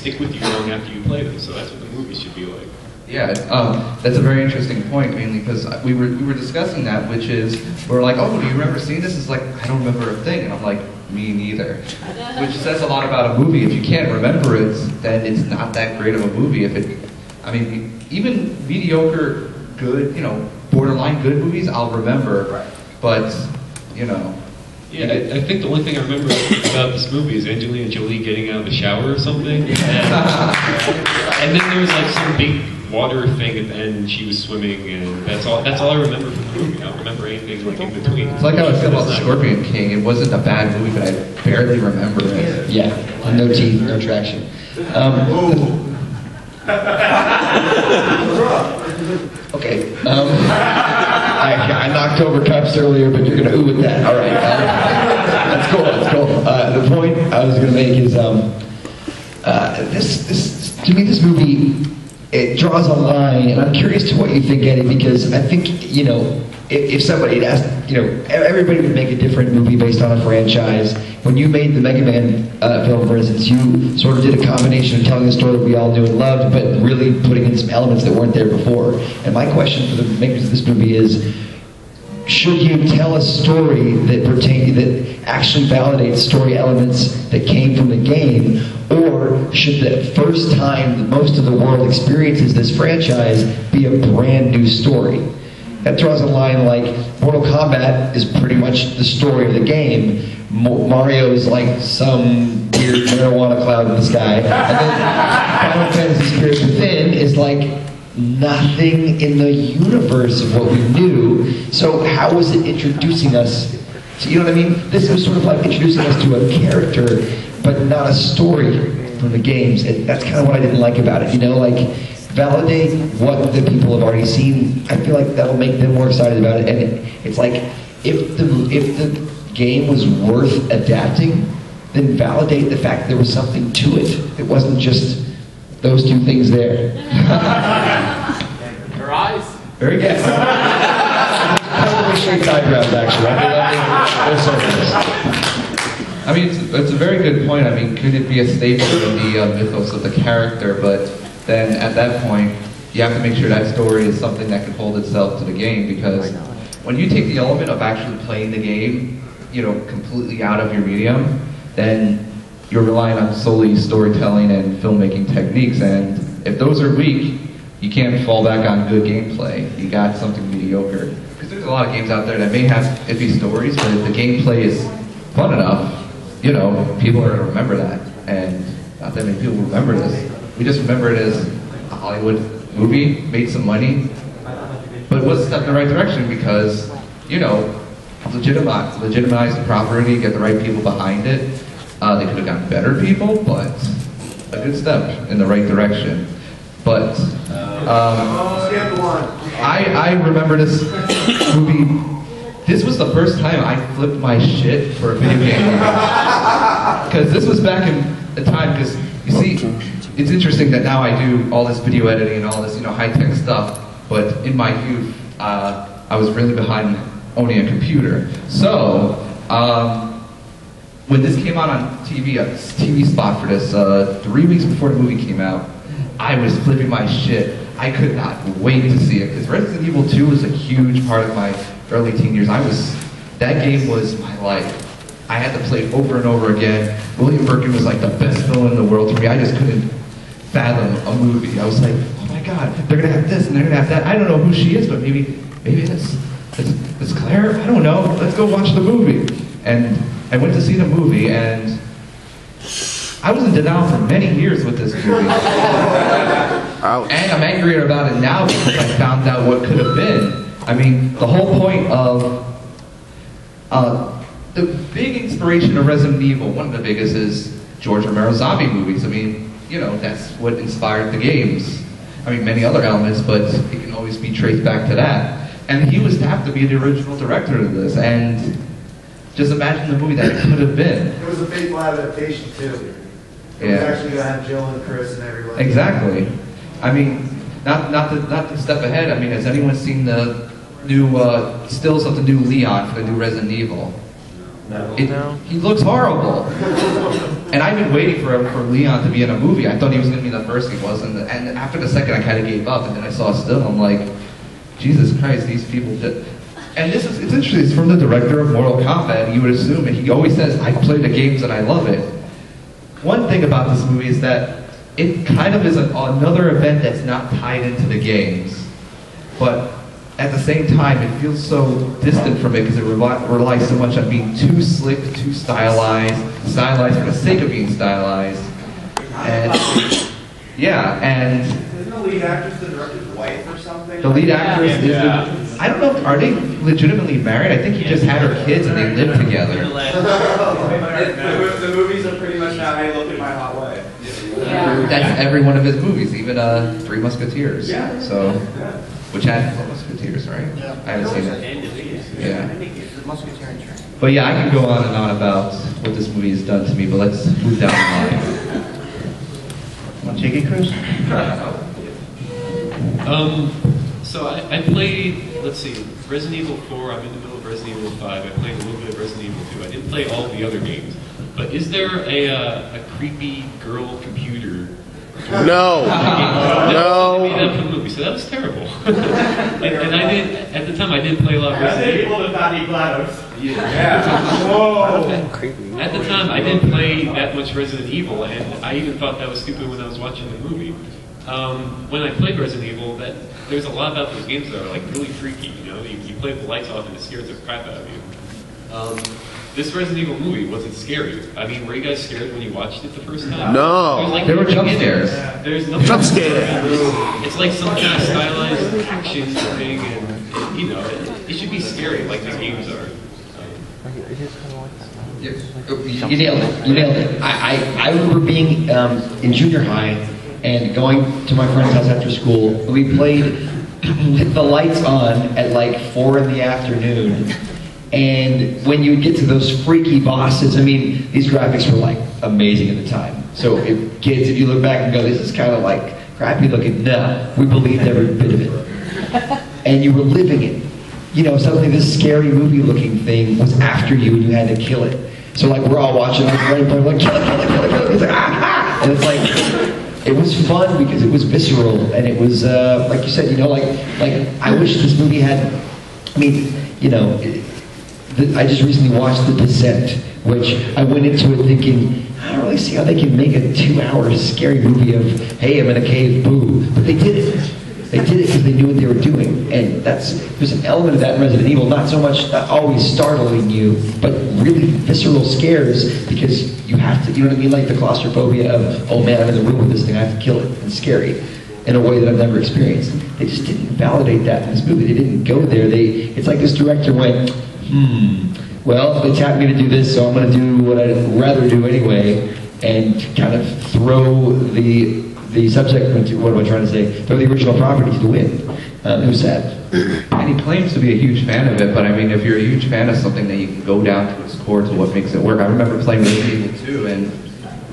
stick with you long after you play them. So that's what the movies should be like. Yeah, that's a very interesting point, mainly because we were discussing that, which is, we're like, oh, do you remember seeing this? It's like, I don't remember a thing, and I'm like, me neither. Which says a lot about a movie. If you can't remember it, then it's not that great of a movie. I mean, even mediocre, good, borderline good movies, I'll remember, Right. But, Yeah, I think the only thing I remember about this movie is Angelina Jolie getting out of the shower or something. And then there was like some big water thing at the end, and she was swimming, and that's all I remember from the movie. I don't remember anything like in between. It's like how I feel about Scorpion King. It wasn't a bad movie, but I barely remember it. Yeah, no teeth, no traction. Okay. I knocked over cups earlier, but you're gonna ooh with that. All right. That's cool. That's cool. The point I was gonna make is this to me, this movie, it draws a line, and I'm curious to what you think, Eddie, because I think if somebody had asked, everybody would make a different movie based on a franchise. When you made the Mega Man film, for instance, you sort of did a combination of telling a story that we all knew and loved, but really putting in some elements that weren't there before. And my question for the makers of this movie is, should you tell a story that actually validates story elements that came from the game, or should the first time that most of the world experiences this franchise be a brand new story? That draws a line like Mortal Kombat is pretty much the story of the game. Mario is like some weird marijuana cloud in the sky. And then Final Fantasy Spirits Within is like nothing in the universe of what we knew. So how was it introducing us to, you know what I mean? This was sort of like introducing us to a character, but not a story from the games. And that's kind of what I didn't like about it, like validate what the people have already seen. I feel like that'll make them more excited about it. And it's like, if the game was worth adapting, then validate the fact that there was something to it. It wasn't just those two things there. Your eyes. Very good. Probably straight eyebrows, actually. I mean, it's a very good point. I mean, could it be a staple in the mythos of the character? But then at that point, you have to make sure that story is something that can hold itself to the game, because when you take the element of actually playing the game, completely out of your medium, then you're relying on solely storytelling and filmmaking techniques, and if those are weak, you can't fall back on good gameplay. You got something mediocre. Because there's a lot of games out there that may have iffy stories, but if the gameplay is fun enough, people are going to remember that. And not that many people remember this. We just remember it as a Hollywood movie, made some money, but it was a step in the right direction because, legitimize the property, get the right people behind it. They could have gotten better people, but a good step in the right direction. But I remember this movie. This was the first time I flipped my shit for a video game. Because this was back in the time, because you see, it's interesting that now I do all this video editing and all this, high-tech stuff, but in my youth, I was really behind owning a computer. So, when this came out on TV, a TV spot for this, 3 weeks before the movie came out, I was flipping my shit. I could not wait to see it, because Resident Evil 2 was a huge part of my early teen years. That game was my life. I had to play it over and over again. William Birkin was like the best villain in the world to me. I just couldn't fathom a movie. I was like, oh my god, they're gonna have this and they're gonna have that. I don't know who she is, but maybe that's Claire? I don't know. Let's go watch the movie. And I went to see the movie, and I was in denial for many years with this movie. Ouch. And I'm angrier about it now because I found out what could have been. I mean, the whole point of the big inspiration of Resident Evil, one of the biggest, is George Romero's zombie movies. I mean, that's what inspired the games. I mean, many other elements, but it can always be traced back to that. And he was tapped to be the original director of this, and just imagine the movie that it could have been. It was a faithful adaptation, too. It was actually going to have Jill and Chris and everybody. Exactly. I mean, not to step ahead, I mean, has anyone seen the new stills of the new Leon for the new Resident Evil? He looks horrible. And I've been waiting for Leon to be in a movie. I thought he was going to be the first, he wasn't. And after the second, I kind of gave up. And then I saw Still, I'm like, Jesus Christ, these people did. And it's interesting, it's from the director of Mortal Kombat, and you would assume, and he always says, I play the games and I love it. One thing about this movie is that it kind of is another event that's not tied into the games. But at the same time, it feels so distant from it because it relies so much on being too slick, too stylized for the sake of being stylized. And yeah, and Isn't the lead actress the director's wife or something? the lead actress is I don't know, are they legitimately married? I think he just had her kids and they live together. The movies are pretty much how I look at my hot wife. That's every one of his movies, even Three Musketeers. Yeah. So, which had Four Musketeers, right? Yeah. I haven't seen it. Yeah. But yeah, I can go on and on about what this movie has done to me, but let's move down the line. Want to take it, Chris? So I played, let's see, Resident Evil 4, I'm in the middle of Resident Evil 5, I played a little bit of Resident Evil 2, I didn't play all the other games. But is there a creepy girl computer? No. No. They made that for the movie, so that was terrible. and I did, at the time I did play a lot of Resident Evil. Whoa. At the time I didn't play that much Resident Evil, and I even thought that was stupid when I was watching the movie. When I played Resident Evil, there's a lot about those games that are like really freaky, you know? You play the lights off and it scares the crap out of you. This Resident Evil movie wasn't scary. I mean, were you guys scared when you watched it the first time? No. There were jump scares. There's nothing. Jump scare. It's like some kind of stylized action thing, and you know, it should be scary like the games are. You nailed it. You nailed it. I remember being in junior high and going to my friend's house after school. We played with the lights on at like 4 in the afternoon. And when you would get to those freaky bosses, I mean, these graphics were like amazing at the time. So if you look back and go, this is kind of like crappy looking, no, we believed every bit of it. And you were living it. You know, suddenly this scary movie looking thing was after you and you had to kill it. So like we're all watching, like kill it, kill it, kill it, kill it. It's like, ah! And it's like, it was fun because it was visceral and it was, like you said, you know, like I wish this movie had, I mean, you know, I just recently watched The Descent, which I went into it thinking, I don't really see how they can make a 2-hour scary movie of, hey, I'm in a cave, boo. But they did it. They did it because they knew what they were doing. And there's an element of that in Resident Evil, not so much not always startling you, but really visceral scares because you have to, you know what I mean? Like the claustrophobia of, oh man, I'm in the room with this thing, I have to kill it. It's scary in a way that I've never experienced. They just didn't validate that in this movie. They didn't go there. It's like this director went, well, they tapped me to do this, so I'm going to do what I'd rather do anyway, and kind of throw the subject, what am I trying to say, throw the original property to the wind. It was sad. And he claims to be a huge fan of it, but I mean, if you're a huge fan of something, then you can go down to its core to what makes it work. I remember playing Resident Evil 2, and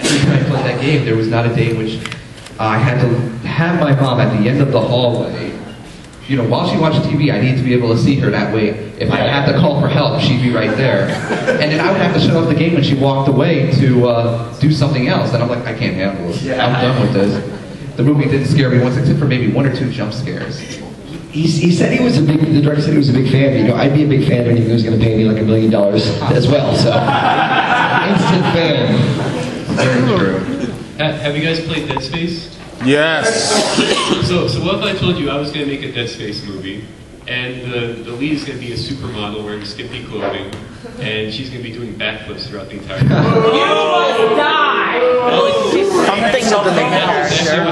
every time I played that game, there was not a day in which I had to have my mom at the end of the hallway. You know, while she watched TV, I needed to be able to see her. That way, if I had to call for help, she'd be right there. And then I would have to shut off the game when she walked away to do something else. And I'm like, I can't handle it. I'm done with this. The movie didn't scare me once, except for maybe 1 or 2 jump scares. He said the director said he was a big fan. You know, I'd be a big fan of anything that was going to pay me like $1 million as well. So, instant fan. Very true. Have you guys played Dead Space? Yes. So what if I told you I was going to make a Dead Space movie, and the lead is going to be a supermodel wearing skimpy clothing, and she's going to be doing backflips throughout the entire movie? You must die! Something of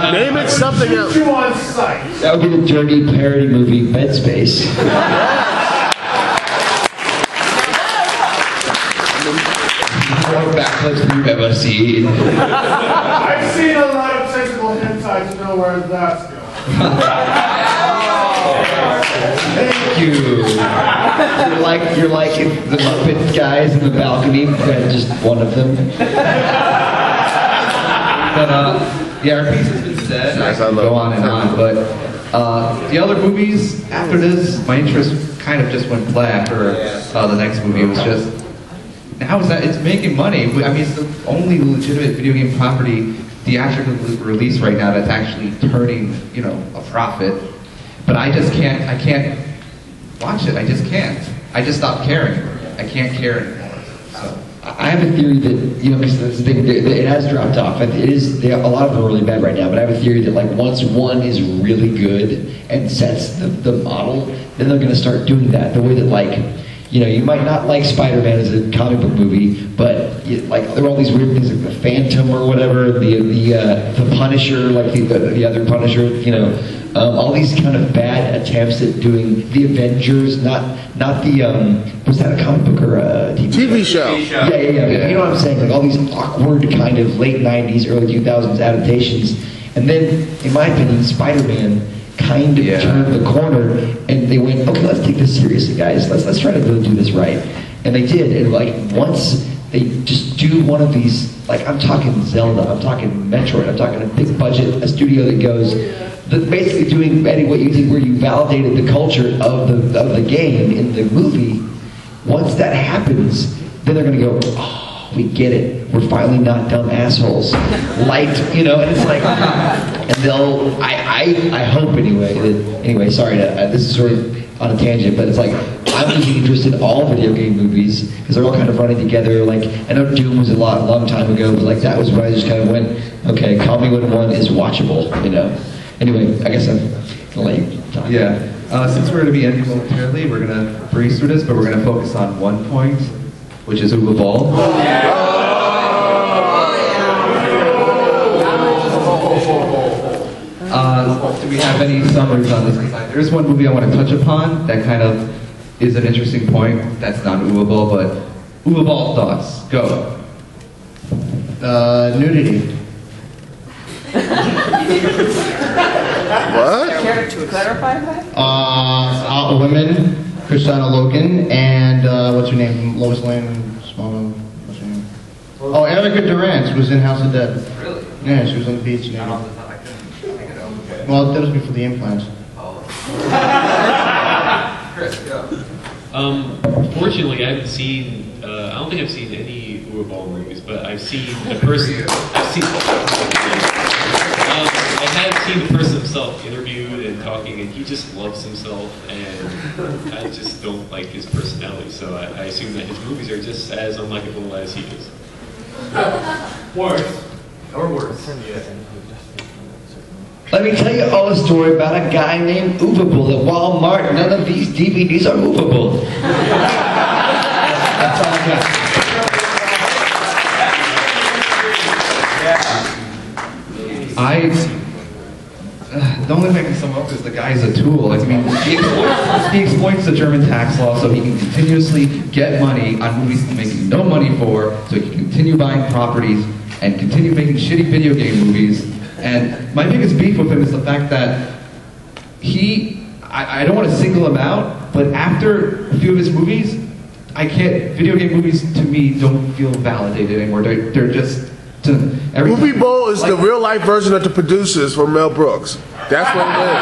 the Name it something else. You on site. That would be the dirty parody movie Bed Space. More backflips than you've ever seen. I've seen a lot of technical hentai to know where that's going. Thank you. You're like the Muppet guys in the balcony, but just one of them. But, yeah, our piece has been said. Nice, I can I love go on and on, but the other movies, after this, my interest kind of just went flat after the next movie. It was just, now is that it's making money. I mean, it's the only legitimate video game property theatrical release right now that's actually turning, a profit. But I can't watch it. I just can't. I just stopped caring. I can't care anymore. So. I have a theory that, because that's the thing, it has dropped off. A lot of them are really bad right now, but I have a theory that like once one is really good and sets the model, then they're going to start doing that. The way that like, you might not like Spider-Man as a comic book movie, but like there are all these weird things like the Phantom or whatever, the Punisher, like the other Punisher, all these kind of bad attempts at doing the Avengers, not the was that a comic book or a TV show? Yeah. You know what I'm saying? Like all these awkward kind of late '90s, early 2000s adaptations, and then, in my opinion, Spider-Man kind of turned the corner, and they went, okay, let's take this seriously, guys. Let's try to really do this right, and they did. And like once they just do one of these, like I'm talking Zelda, I'm talking Metroid, I'm talking a big budget, a studio that goes. Basically doing, Eddie, what you did where you validated the culture of the game in the movie. Once that happens, then they're going to go, oh, we get it. We're finally not dumb assholes. Light, and it's like, and they'll, I hope anyway, sorry, this is sort of on a tangent, but it's like, I'm losing interest in all video game movies, because they're all kind of running together. Like, I know Doom was a long time ago, but like that was where I just kind of went, okay, Call Me When One is watchable, Anyway, I guess I'm gonna let you talk. Yeah. Since we're going to be ending momentarily, we're going to breeze through this, but we're going to focus on one point, which is Uwe Boll. Do we have any summaries on this? There's one movie I want to touch upon that kind of is an interesting point. That's not Uwe Boll, but Uwe Boll thoughts. Go. Nudity. What? Care to clarify that? Women, Kristanna Loken, and what's her name? Lois Lane. What's her name? Oh, Erica Durant was in House of Dead. Really? Yeah, she was on the beach. Well, that was before the implants. Chris, go. Fortunately, I haven't seen. I don't think I've seen any Uwe Boll movies, but I've seen the person. I have seen the person himself interviewed and talking, and he just loves himself, and I just don't like his personality. So I assume that his movies are just as unlikable as he is. Worse. Or worse. Let me tell you all a story about a guy named Uwe Boll at Walmart. None of these DVDs are movable. That's all I got. The only thing I can sum up is the guy's a tool. Like, I mean, he exploits the German tax law so he can continuously get money on movies he's making no money for, so he can continue buying properties and continue making shitty video game movies. And my biggest beef with him is the fact that I don't want to single him out, but after a few of his movies, video game movies to me don't feel validated anymore. They're just... Uwe Boll is the real life version of the producers from Mel Brooks. That's what it is.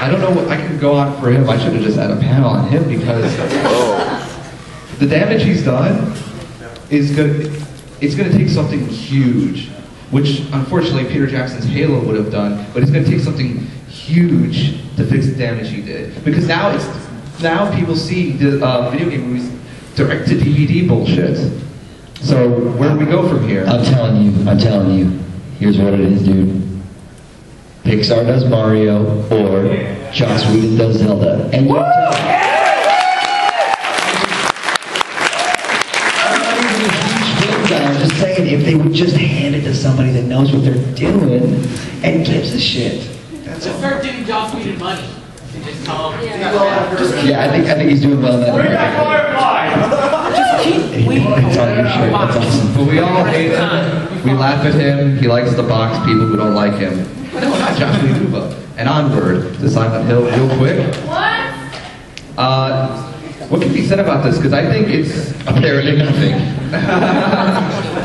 I don't know what I can go on for him. I should have just had a panel on him because the damage he's done is good. It's going to take something huge, which unfortunately Peter Jackson's Halo would have done, but it's going to take something huge to fix the damage he did. Because now people see the video game movies direct to DVD bullshit. So where do we go from here? I'm telling you. Here's what it is, dude. Pixar does Mario, or Joss Whedon does Zelda. And you I'm just saying, if they would just hand it to somebody that knows what they're doing and gives a shit. That's all. Start giving Joss Whedon money. Just tell him. Yeah, I think he's doing well in that. Just keep It's on your shirt. That's awesome. But we all hate him. We laugh at him. He likes the box people who don't like him. No, not Josh Whedon. And onward to Silent Hill real quick. What can be said about this? Because I think it's Apparently nothing.